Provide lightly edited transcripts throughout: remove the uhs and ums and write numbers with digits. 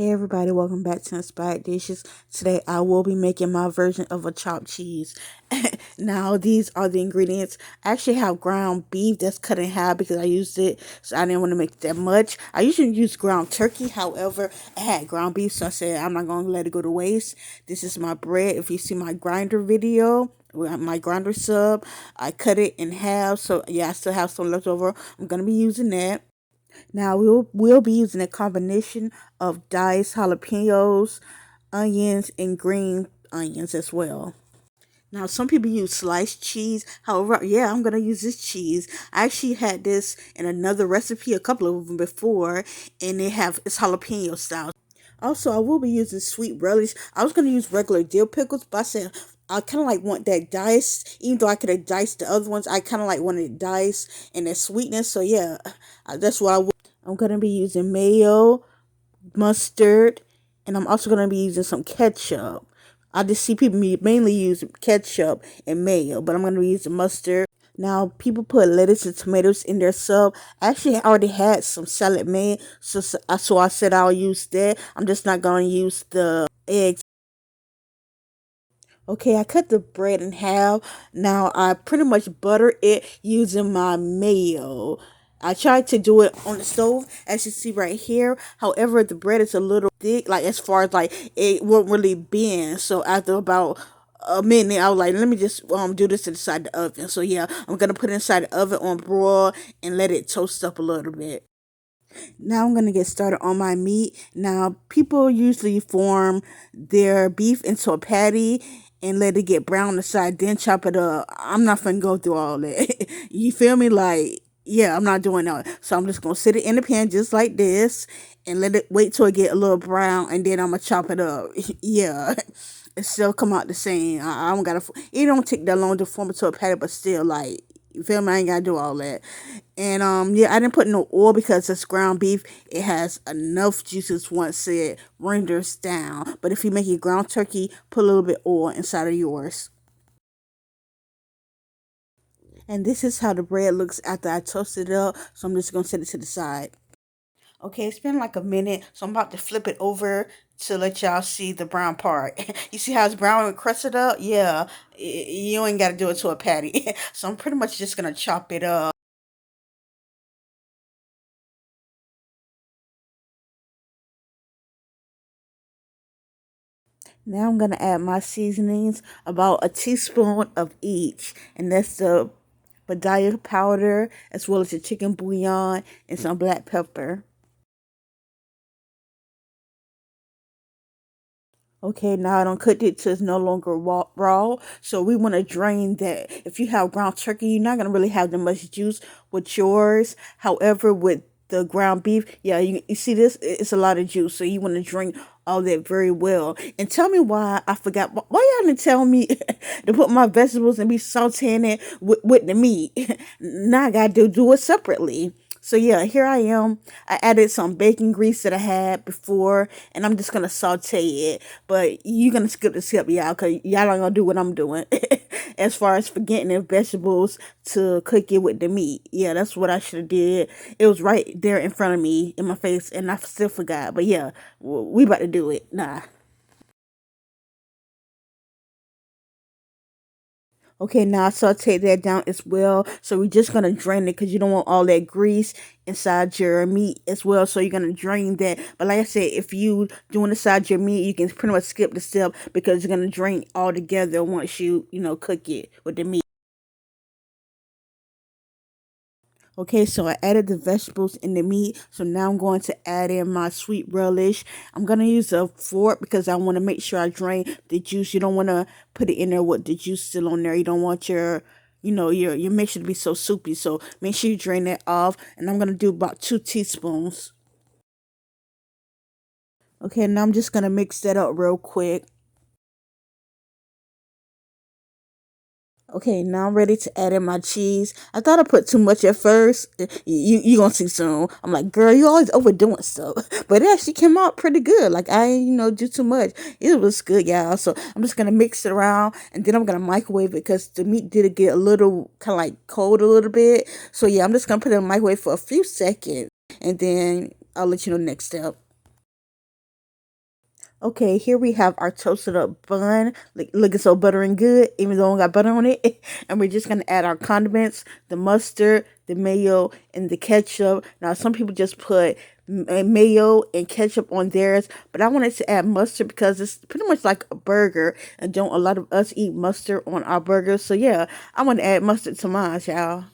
Hey everybody, welcome back to Inspired Dishes. Today I will be making my version of a chopped cheese. Now these are the ingredients. I actually have ground beef that's cut in half because I used it, so I didn't want to make that much. I usually use ground turkey, however, I had ground beef, so I said I'm not going to let it go to waste. This is my bread. If you see my grinder video, my grinder sub, I cut it in half, so yeah, I still have some left over. I'm going to be using that. Now we'll be using a combination of diced jalapenos, onions, and green onions as well. Now some people use sliced cheese. However, yeah, I'm gonna use this cheese. I actually had this in another recipe, a couple of them before, and it's jalapeno style. Also, I will be using sweet relish. I was gonna use regular dill pickles, but I said I kind of like want that diced. Even though I could have diced the other ones, I kind of like wanted it diced and that sweetness. So yeah, that's what I will. I'm gonna be using mayo, mustard, and I'm also gonna be using some ketchup. I just see people mainly use ketchup and mayo, but I'm gonna be using mustard. Now, people put lettuce and tomatoes in their sub. I actually already had some salad made, so I said I'll use that. I'm just not gonna use the eggs. Okay, I cut the bread in half. Now I pretty much butter it using my mayo. I tried to do it on the stove, as you see right here. However, the bread is a little thick, like as far as like it won't really bend. So after about a minute, I was like, let me just do this inside the oven. So yeah, I'm gonna put it inside the oven on broil and let it toast up a little bit. Now I'm gonna get started on my meat. Now people usually form their beef into a patty and let it get brown on the side, then chop it up. I'm not gonna go through all that. You feel me? Like, yeah, I'm not doing that. So I'm just gonna sit it in the pan just like this and let it wait till it get a little brown, and then I'm gonna chop it up. Yeah. It still come out the same. I don't gotta. It don't take that long to form it to a patty, but still, like, you feel me? I ain't gotta do all that. And yeah, I didn't put no oil because it's ground beef. It has enough juices once it renders down. But if you make it ground turkey, put a little bit oil inside of yours. And this is how the bread looks after I toasted it up. So I'm just gonna set it to the side. Okay, it's been like a minute, so I'm about to flip it over to let y'all see the brown part. You see how it's brown and crusted up? Yeah, you ain't got to do it to a patty. So I'm pretty much just gonna chop it up. Now I'm gonna add my seasonings, about a teaspoon of each, and that's the Badaya powder as well as the chicken bouillon and some black pepper. Okay, now I don't cook it till it's no longer raw. So we want to drain that. If you have ground turkey, you're not gonna really have that much juice with yours. However, with the ground beef, yeah, you see this, it's a lot of juice. So you want to drain all that very well. And tell me why I forgot. Why y'all didn't tell me to put my vegetables and be sauteing it with the meat? Now I gotta do it separately. So yeah, here I am. I added some bacon grease that I had before, and I'm just gonna saute it. But you're gonna skip the step, y'all, cause y'all not gonna do what I'm doing. As far as forgetting the vegetables to cook it with the meat, yeah, that's what I should have did. It was right there in front of me, in my face, and I still forgot. But yeah, we about to do it. Nah. Okay, now I saute that down as well. So we're just gonna drain it because you don't want all that grease inside your meat as well. So you're gonna drain that. But like I said, if you doing inside your meat, you can pretty much skip the step because you're gonna drain all together once you cook it with the meat. Okay, so I added the vegetables and the meat. So now I'm going to add in my sweet relish. I'm going to use a fork because I want to make sure I drain the juice. You don't want to put it in there with the juice still on there. You don't want your mixture to be so soupy. So make sure you drain that off. And I'm going to do about 2 teaspoons. Okay, now I'm just going to mix that up real quick. Okay, now I'm ready to add in my cheese. I thought I put too much at first. You gonna see soon. I'm like, girl, you always overdoing stuff, but it actually came out pretty good. Like I, do too much. It was good, y'all. So I'm just gonna mix it around, and then I'm gonna microwave it because the meat did get a little kind of like cold a little bit. So yeah, I'm just gonna put it in the microwave for a few seconds, and then I'll let you know next step. Okay, here we have our toasted up bun, looking so buttering good, even though it got butter on it. And we're just gonna add our condiments, the mustard, the mayo, and the ketchup. Now, some people just put mayo and ketchup on theirs, but I wanted to add mustard because it's pretty much like a burger, and don't a lot of us eat mustard on our burgers? So yeah, I want to add mustard to mine, y'all.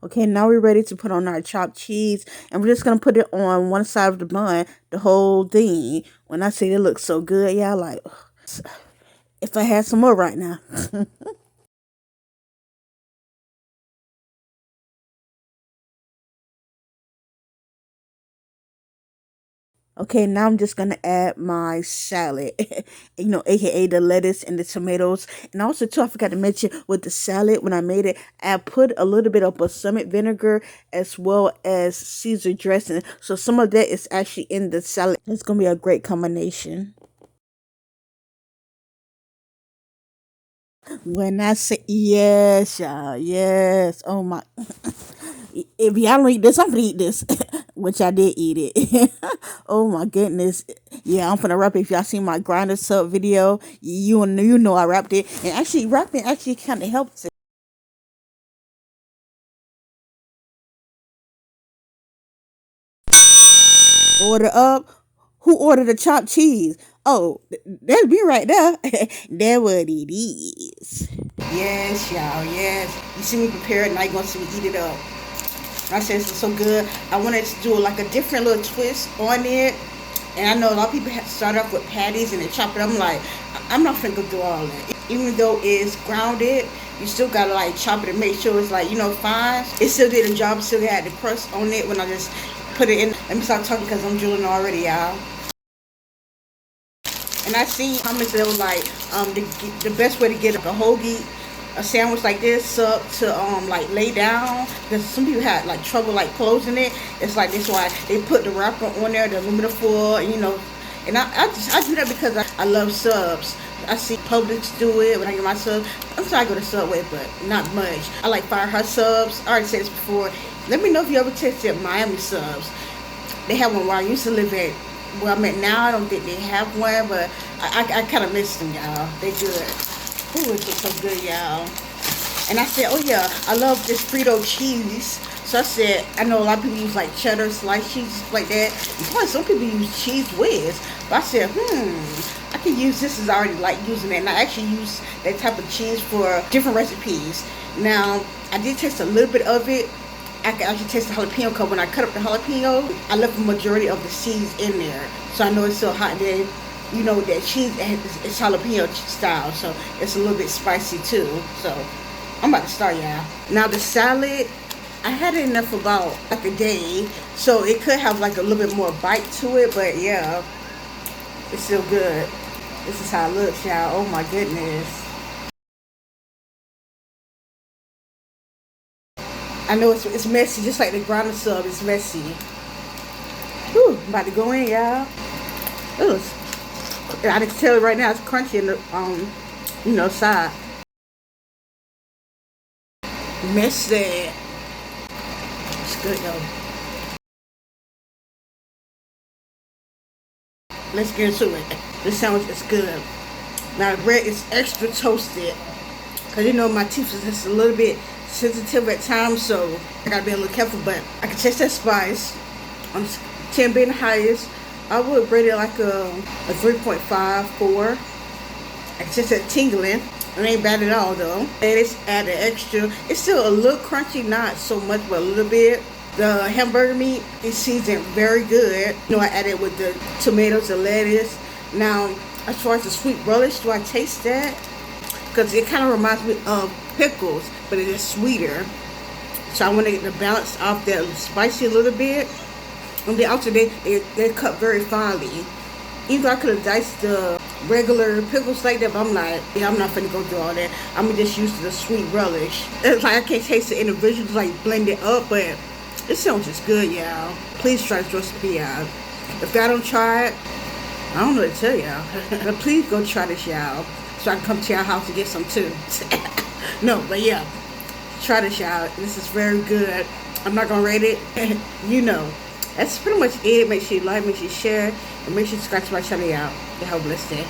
Okay, now we're ready to put on our chopped cheese, and we're just gonna put it on one side of the bun, the whole thing. When I say it looks so good, y'all like, if I had some more right now. Okay, now I'm just gonna add my salad, aka the lettuce and the tomatoes. And also, too, I forgot to mention with the salad when I made it, I put a little bit of balsamic vinegar as well as Caesar dressing. So some of that is actually in the salad. It's gonna be a great combination. When I say yes, y'all, yes. Oh my! If y'all don't eat this, I'm gonna eat this, which I did eat it. Oh my goodness! Yeah, I'm gonna wrap it. If y'all seen my grinder sub video, you know I wrapped it, and actually wrapping actually kind of helps it. Order up. Who ordered the chopped cheese? Oh, that's me right there. That's what it is. Yes, y'all. Yes. You see me prepare it, now you gonna see me eat it up. I said it's so good. I wanted to do like a different little twist on it. And I know a lot of people have start off with patties and they chop it. I'm like, I'm not finna go through all that. Even though it's grounded, you still gotta like chop it and make sure it's like, fine. It still did a job. Still had the crust on it when I just put it in. Let me stop talking because I'm drooling already, y'all. And I seen comments that was like, the best way to get a hoagie, a sandwich like this up to like lay down, because some people had like trouble like closing it. It's like this why they put the wrapper on there, the aluminum foil, and I do that because I love subs. I see Publix do it when I get my subs. I'm sorry I go to Subway, but not much. I like Firehouse subs. I already said this before. Let me know if you ever tasted Miami subs. They have one where I used to live at. Where I'm at now, I don't think they have one, but I kind of miss them, y'all. They good. Ooh, it looks so good, y'all. And I said, oh yeah, I love this Frito cheese. So I said, I know a lot of people use like cheddar, sliced cheese, like that. And plus, some people use cheese whiz. But I said, I can use this as I already like using it. And I actually use that type of cheese for different recipes. Now, I did taste a little bit of it. I can actually taste the jalapeno because when I cut up the jalapeno, I left the majority of the seeds in there. So I know it's still hot there. That cheese it's jalapeno style, so it's a little bit spicy too. So I'm about to start, y'all. Now the salad, I had it enough for about like a day, so it could have like a little bit more bite to it, but yeah, it's still good. This is how it looks, y'all. Oh my goodness. I know it's messy, just like the grinder sub is messy. Whew, I'm about to go in, y'all. Ooh, I can tell right now it's crunchy in the side. Messy. It's good though. Let's get into it. This sandwich is good. Now the bread is extra toasted. Cause my teeth is just a little bit sensitive at times, so I gotta be a little careful, but I can taste that spice. I'm 10 being the highest. I would rate it like a 3.5, 4. I can taste that tingling. It ain't bad at all though. And it's added extra. It's still a little crunchy, not so much, but a little bit. The hamburger meat is seasoned very good. I added with the tomatoes, the lettuce. Now, as far as the sweet relish, do I taste that? Because it kind of reminds me of pickles, but it is sweeter. So I want to get the balance off that spicy a little bit. And then also they're cut very finely. Even though I could have diced the regular pickles like that, but I'm like, yeah, I'm not finna go through all that. I'm just used to the sweet relish. It's like I can't taste the individuals, like blend it up, but this sandwich is good, y'all. Please try this recipe out. If y'all don't try it, I don't know what to tell y'all. But please go try this, y'all. So I can come to your house and get some too. No, but yeah, try this, y'all. This is very good. I'm not gonna rate it. You know. That's pretty much it. Make sure you like, make sure you share, and make sure you subscribe to my channel out. You have a blessed day.